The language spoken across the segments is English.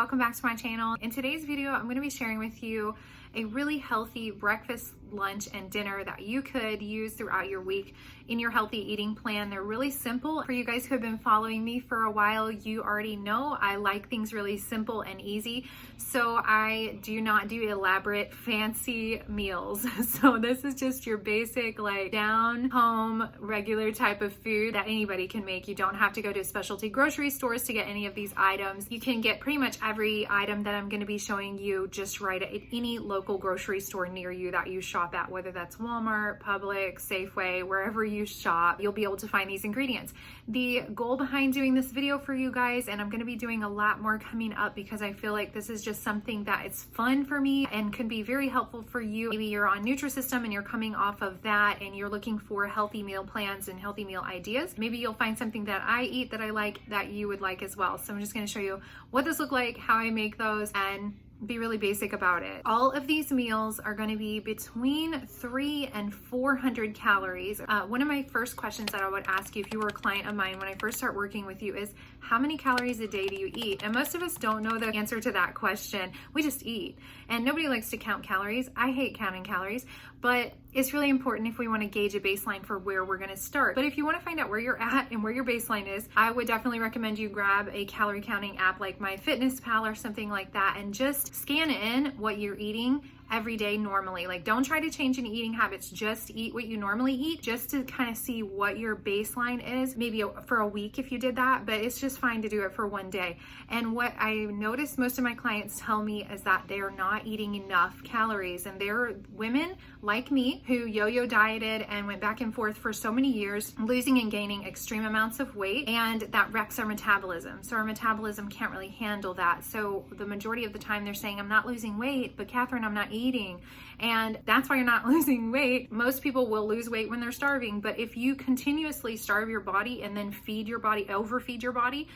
welcome back to my channel. In today's video, I'm going to be sharing with you a really healthy breakfast, lunch, and dinner that you could use throughout your week in your healthy eating plan. They're really simple. For you guys who have been following me for a while, you already know I like things really simple and easy. So I do not do elaborate, fancy meals. So this is just your basic, like down home, regular type of food that anybody can make. You don't have to go to specialty grocery stores to get any of these items. You can get pretty much every item that I'm going to be showing you just right at any local grocery store near you that you shop at, whether that's Walmart, Publix, Safeway, wherever you shop, you'll be able to find these ingredients. The goal behind doing this video for you guys, and I'm going to be doing a lot more coming up because I feel like this is just something that is fun for me and can be very helpful for you. Maybe you're on Nutrisystem and you're coming off of that and you're looking for healthy meal plans and healthy meal ideas. Maybe you'll find something that I eat that I like that you would like as well. So I'm just going to show you what this looks like, how I make those, and be really basic about it. All of these meals are going to be between 300 and 400 calories. One of my first questions that I would ask you if you were a client of mine when I first start working with you is, how many calories a day do you eat? And most of us don't know the answer to that question. We just eat. And nobody likes to count calories. I hate counting calories, but it's really important if we want to gauge a baseline for where we're going to start. But if you want to find out where you're at and where your baseline is, I would definitely recommend you grab a calorie counting app like MyFitnessPal or something like that and just scan in what you're eating every day normally. Like, don't try to change any eating habits, just eat what you normally eat, just to kind of see what your baseline is, maybe for a week if you did that, but it's just fine to do it for one day. And what I noticed most of my clients tell me is that they're not eating enough calories, and they're women like me who yo-yo dieted and went back and forth for so many years, losing and gaining extreme amounts of weight, and that wrecks our metabolism. So our metabolism can't really handle that. So the majority of the time they're saying, I'm not losing weight, but Catherine, I'm not eating. And that's why you're not losing weight. Most people will lose weight when they're starving, but if you continuously starve your body and then feed your body, overfeed your body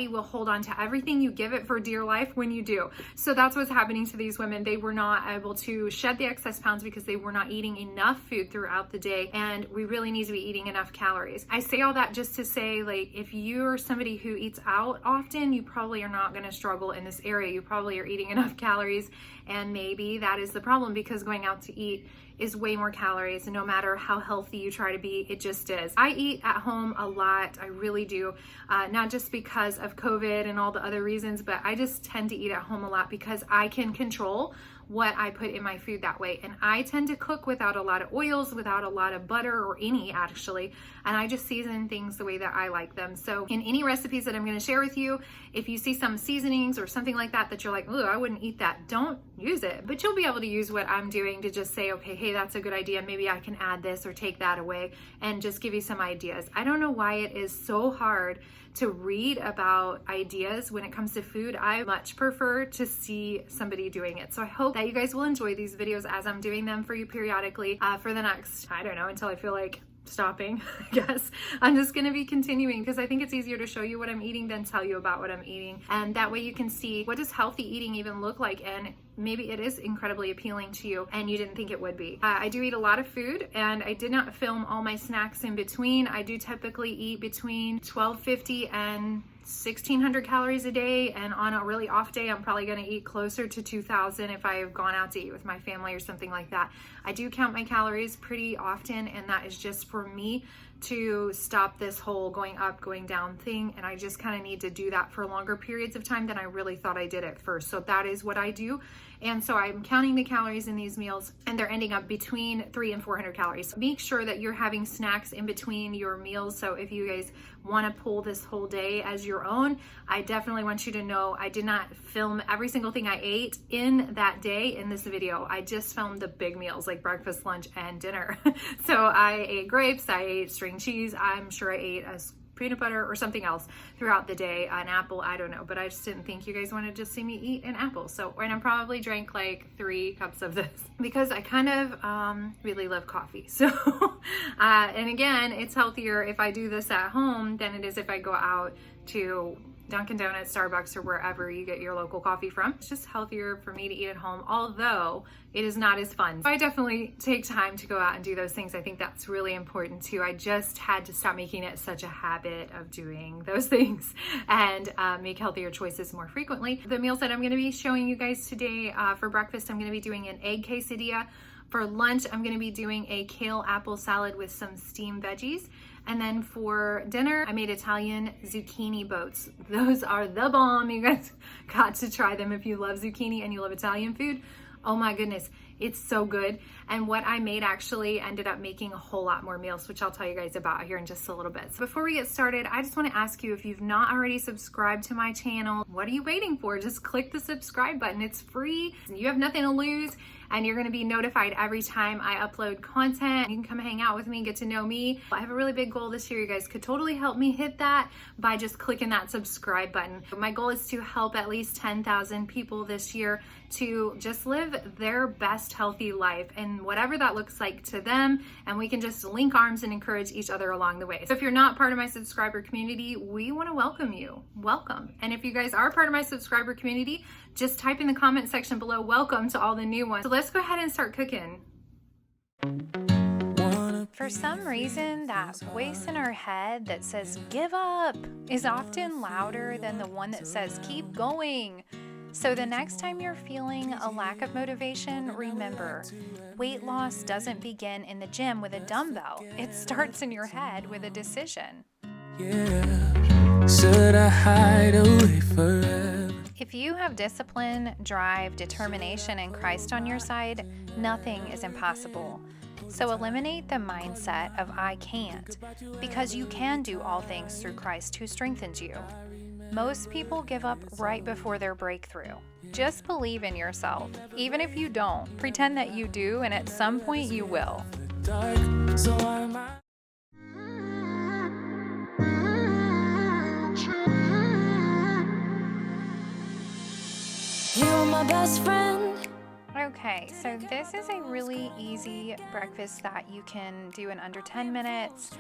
will hold on to everything you give it for dear life when you do. So that's what's happening to these women. They were not able to shed the excess pounds because they were not eating enough food throughout the day, and we really need to be eating enough calories. I say all that just to say, like, if you're somebody who eats out often, you probably are not going to struggle in this area. You probably are eating enough calories, and maybe that is the problem, because going out to eat is way more calories, and no matter how healthy you try to be, it just is. I eat at home a lot. I really do. Not just because of COVID and all the other reasons, but I just tend to eat at home a lot because I can control what I put in my food that way. And I tend to cook without a lot of oils, without a lot of butter, or any actually, and I just season things the way that I like them. So in any recipes that I'm going to share with you, if you see some seasonings or something like that that you're like, ooh, I wouldn't eat that, don't use it. But you'll be able to use what I'm doing to just say, okay, hey, that's a good idea. Maybe I can add this or take that away, and just give you some ideas. I don't know why it is so hard to read about ideas when it comes to food. I much prefer to see somebody doing it. So I hope that you guys will enjoy these videos as I'm doing them for you periodically for the next, I don't know, until I feel like stopping, I guess. I'm just going to be continuing because I think it's easier to show you what I'm eating than tell you about what I'm eating. And that way you can see, what does healthy eating even look like? And maybe it is incredibly appealing to you and you didn't think it would be. I do eat a lot of food, and I did not film all my snacks in between. I do typically eat between 1250 and 1600 calories a day, and on a really off day I'm probably going to eat closer to 2000 if I've gone out to eat with my family or something like that. I do count my calories pretty often, and that is just for me to stop this whole going up, going down thing, and I just kind of need to do that for longer periods of time than I really thought I did at first. So that is what I do. And so I'm counting the calories in these meals, and they're ending up between 300 and 400 calories. Make sure that you're having snacks in between your meals. So if you guys want to pull this whole day as your own, I definitely want you to know I did not film every single thing I ate in that day in this video. I just filmed the big meals like breakfast, lunch, and dinner. So I ate grapes, I ate string cheese, I'm sure I ate a peanut butter or something else throughout the day, an apple, I don't know, but I just didn't think you guys wanted to see me eat an apple. So, and I probably drank like 3 cups of this because I kind of really love coffee. So, and again, it's healthier if I do this at home than it is if I go out to Dunkin' Donuts, Starbucks, or wherever you get your local coffee from. It's just healthier for me to eat at home, although it is not as fun. So I definitely take time to go out and do those things. I think that's really important too. I just had to stop making it such a habit of doing those things and make healthier choices more frequently. The meals that I'm gonna be showing you guys today for breakfast, I'm gonna be doing an egg quesadilla. For lunch, I'm gonna be doing a kale apple salad with some steamed veggies. And then for dinner, I made Italian zucchini boats. Those are the bomb. You guys got to try them if you love zucchini and you love Italian food. Oh my goodness, it's so good. And what I made actually ended up making a whole lot more meals, which I'll tell you guys about here in just a little bit. So before we get started, I just want to ask you, if you've not already subscribed to my channel, what are you waiting for? Just click the subscribe button. It's free. You have nothing to lose, and you're going to be notified every time I upload content. You can come hang out with me, get to know me. I have a really big goal this year. You guys could totally help me hit that by just clicking that subscribe button. My goal is to help at least 10,000 people this year to just live their best healthy life, and whatever that looks like to them, and we can just link arms and encourage each other along the way. So if you're not part of my subscriber community, we want to welcome you. Welcome. And if you guys are part of my subscriber community, just type in the comment section below, welcome to all the new ones. So let's go ahead and start cooking. For some reason, that voice in our head that says give up is often louder than the one that says keep going. So the next time you're feeling a lack of motivation, remember, weight loss doesn't begin in the gym with a dumbbell. It starts in your head with a decision. Yeah. Should I hide away forever? If you have discipline, drive, determination, and Christ on your side, nothing is impossible. So eliminate the mindset of I can't, because you can do all things through Christ who strengthens you. Most people give up right before their breakthrough. Just believe in yourself. Even if you don't, pretend that you do, and at some point you will. You're my best friend. Okay, so this is a really easy breakfast that you can do in under 10 minutes.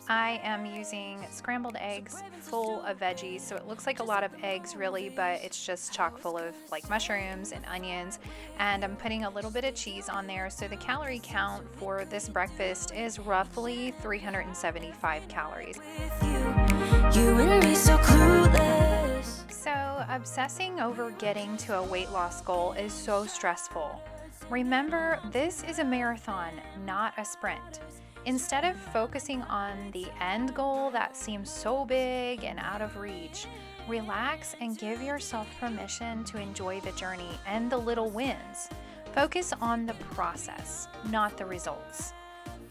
I am using scrambled eggs full of veggies, so it looks like a lot of eggs really, but it's just chock full of like mushrooms and onions, and I'm putting a little bit of cheese on there. So the calorie count for this breakfast is roughly 375 calories. You and me so clueless. So obsessing over getting to a weight loss goal is so stressful. Remember, this is a marathon, not a sprint. Instead of focusing on the end goal that seems so big and out of reach, relax and give yourself permission to enjoy the journey and the little wins. Focus on the process, not the results.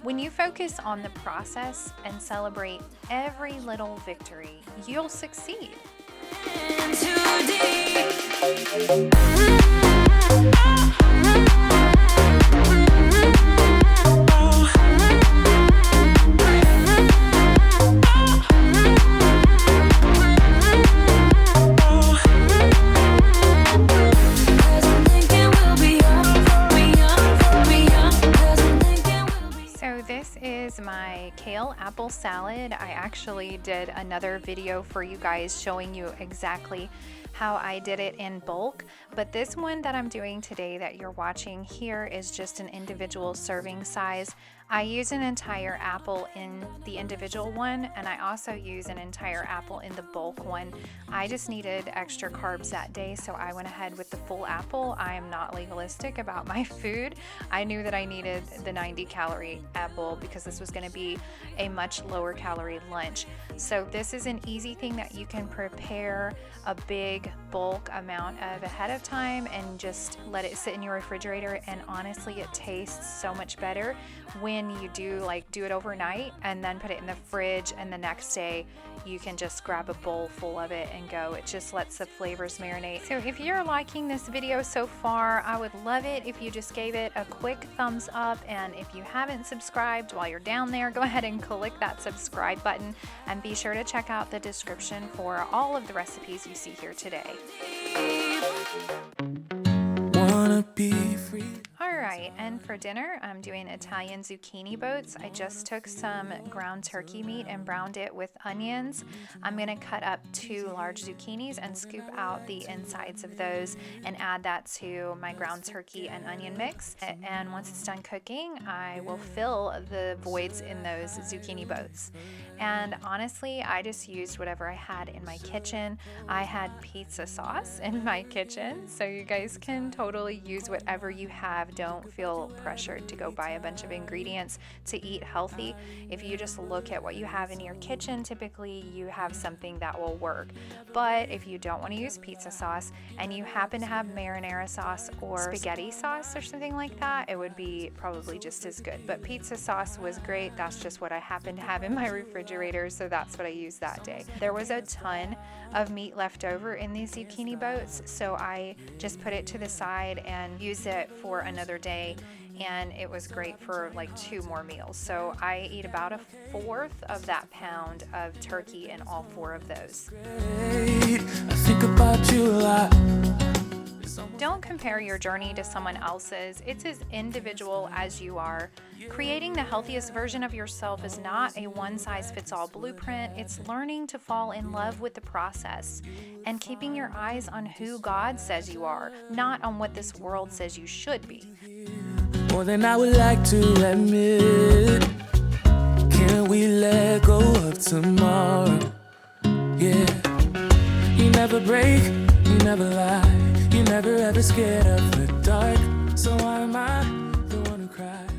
When you focus on the process and celebrate every little victory, you'll succeed. My kale apple salad. I actually did another video for you guys showing you exactly how I did it in bulk, but this one that I'm doing today that you're watching here is just an individual serving size. I use an entire apple in the individual one, and I also use an entire apple in the bulk one. I just needed extra carbs that day, so I went ahead with the full apple. I am not legalistic about my food. I knew that I needed the 90 calorie apple because this was going to be a much lower calorie lunch. So this is an easy thing that you can prepare a big bulk amount of ahead of time and just let it sit in your refrigerator, and honestly it tastes so much better when you do it overnight and then put it in the fridge, and the next day you can just grab a bowl full of it and go. It just lets the flavors marinate. So if you're liking this video so far, I would love it if you just gave it a quick thumbs up, and if you haven't subscribed while you're down there, go ahead and click that subscribe button, and be sure to check out the description for all of the recipes you see here today. Wanna be free. All Alright, and for dinner, I'm doing Italian zucchini boats. I just took some ground turkey meat and browned it with onions. I'm going to cut up 2 large zucchinis and scoop out the insides of those and add that to my ground turkey and onion mix. And once it's done cooking, I will fill the voids in those zucchini boats. And honestly, I just used whatever I had in my kitchen. I had pizza sauce in my kitchen, so you guys can totally use whatever you have. Don't feel pressured to go buy a bunch of ingredients to eat healthy. If you just look at what you have in your kitchen, typically you have something that will work. But if you don't want to use pizza sauce and you happen to have marinara sauce or spaghetti sauce or something like that, it would be probably just as good. But pizza sauce was great. That's just what I happen to have in my refrigerator, so that's what I used that day. There was a ton of meat left over in these zucchini boats, so I just put it to the side and used it for another day, and it was great for like 2 more meals. So I eat about 1/4 of that pound of turkey in all 4 of those. I think about you a lot. Don't compare your journey to someone else's. It's as individual as you are. Creating the healthiest version of yourself is not a one-size-fits-all blueprint. It's learning to fall in love with the process and keeping your eyes on who God says you are, not on what this world says you should be. More than I would like to admit. Can we let go of tomorrow? Yeah. You never break, you never lie. You're never ever scared of the dark. So why am I the one who cries?